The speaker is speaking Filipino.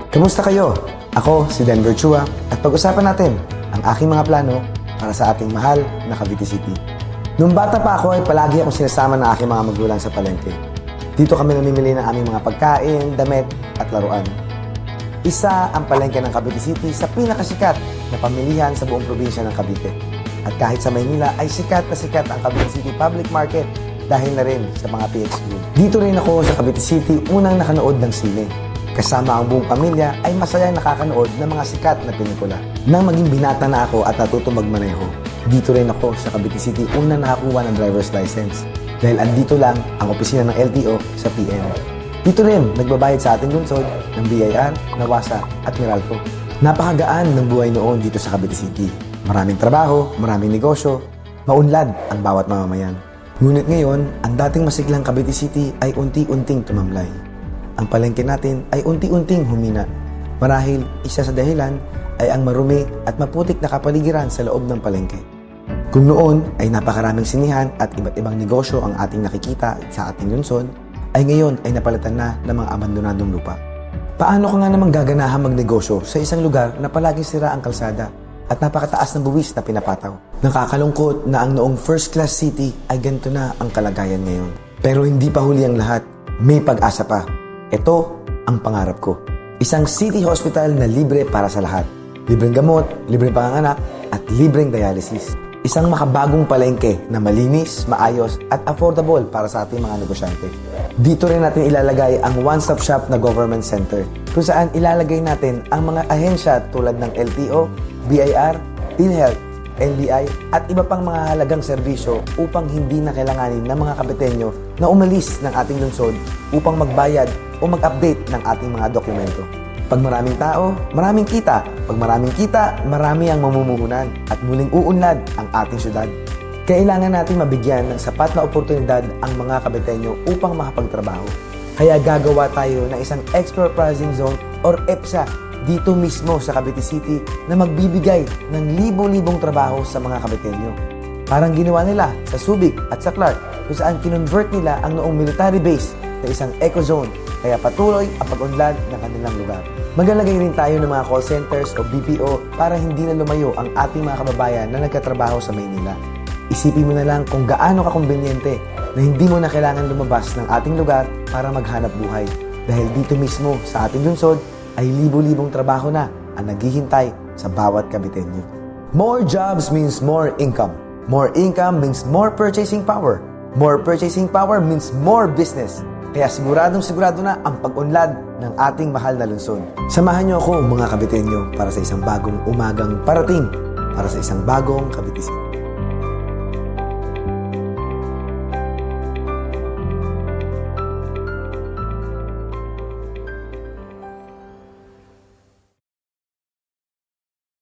Kamusta kayo? Ako si Denver Chua at pag-usapan natin ang aking mga plano para sa ating mahal na Cavite City. Nung bata pa ako ay palagi akong sinasama ng aking mga magulang sa palengke. Dito kami namimili ng aming mga pagkain, damit at laruan. Isa ang palengke ng Cavite City sa pinakasikat na pamilihan sa buong probinsya ng Cavite. At kahit sa Maynila ay sikat na sikat ang Cavite City Public Market dahil na rin sa mga PHQ. Dito rin ako sa Cavite City unang nakanood ng sine. Kasama ang buong pamilya ay masayang nakakanood ng mga sikat na pelikula. Nang maging binata na ako at natuto magmaneho, dito rin ako sa Cavite City unang nakakuha ng driver's license. Dahil andito lang ang opisina ng LTO sa PM. Dito rin nagbabayad sa ating lungsod ng BIR, Nawasa at Meralco. Napakagaan ng buhay noon dito sa Cavite City. Maraming trabaho, maraming negosyo, maunlad ang bawat mamamayan. Ngunit ngayon, ang dating masiglang Cavite City ay unti-unting tumamlay. Ang palengke natin ay unti-unting humina. Marahil isa sa dahilan ay ang marumi at maputik na kapaligiran sa loob ng palengke. Kung noon ay napakaraming sinihan at iba't ibang negosyo ang ating nakikita sa ating lungsod, ay ngayon ay napalitan na ng mga abandonadong lupa. Paano ka nga namang gaganahan magnegosyo sa isang lugar na palaging sira ang kalsada at napakataas ng buwis na pinapataw? Nakakalungkot na ang noong first-class city ay ganito na ang kalagayan ngayon. Pero hindi pa huli ang lahat. May pag-asa pa. Ito ang pangarap ko. Isang city hospital na libre para sa lahat. Libreng gamot, libreng panganganak, at libreng dialysis. Isang makabagong palengke na malinis, maayos, at affordable para sa ating mga negosyante. Dito rin natin ilalagay ang one-stop shop na government center kung saan ilalagay natin ang mga ahensya tulad ng LTO, BIR, PhilHealth, NBI at iba pang mga halagang serbisyo upang hindi na kailanganin ng mga Kabitenyo na umalis ng ating lungsod upang magbayad o mag-update ng ating mga dokumento. Pag maraming tao, maraming kita. Pag maraming kita, marami ang mamumuhunan at muling uunlad ang ating syudad. Kailangan natin mabigyan ng sapat na oportunidad ang mga Kabitenyo upang makapagtrabaho. Kaya gagawa tayo ng isang Export Processing Zone or EPSA dito mismo sa Cavite City na magbibigay ng libo-libong trabaho sa mga Kabitenyo. Parang ginawa nila sa Subic at sa Clark kung saan kinonvert nila ang noong military base na isang eco-zone kaya patuloy ang pag-unlad ng kanilang lugar. Maglalagay rin tayo ng mga call centers o BPO para hindi na lumayo ang ating mga kababayan na nagkatrabaho sa Maynila. Isipin mo na lang kung gaano kakumbinyente na hindi mo na kailangan lumabas ng ating lugar para maghanap buhay. Dahil dito mismo sa ating lungsod ay libo-libong trabaho na ang naghihintay sa bawat Kabitenyo. More jobs means more income. More income means more purchasing power. More purchasing power means more business. Kaya siguradong sigurado na ang pag-unlad ng ating mahal na lungsod. Samahan niyo ako mga Kabitenyo para sa isang bagong umagang parating para sa isang bagong Cavite City.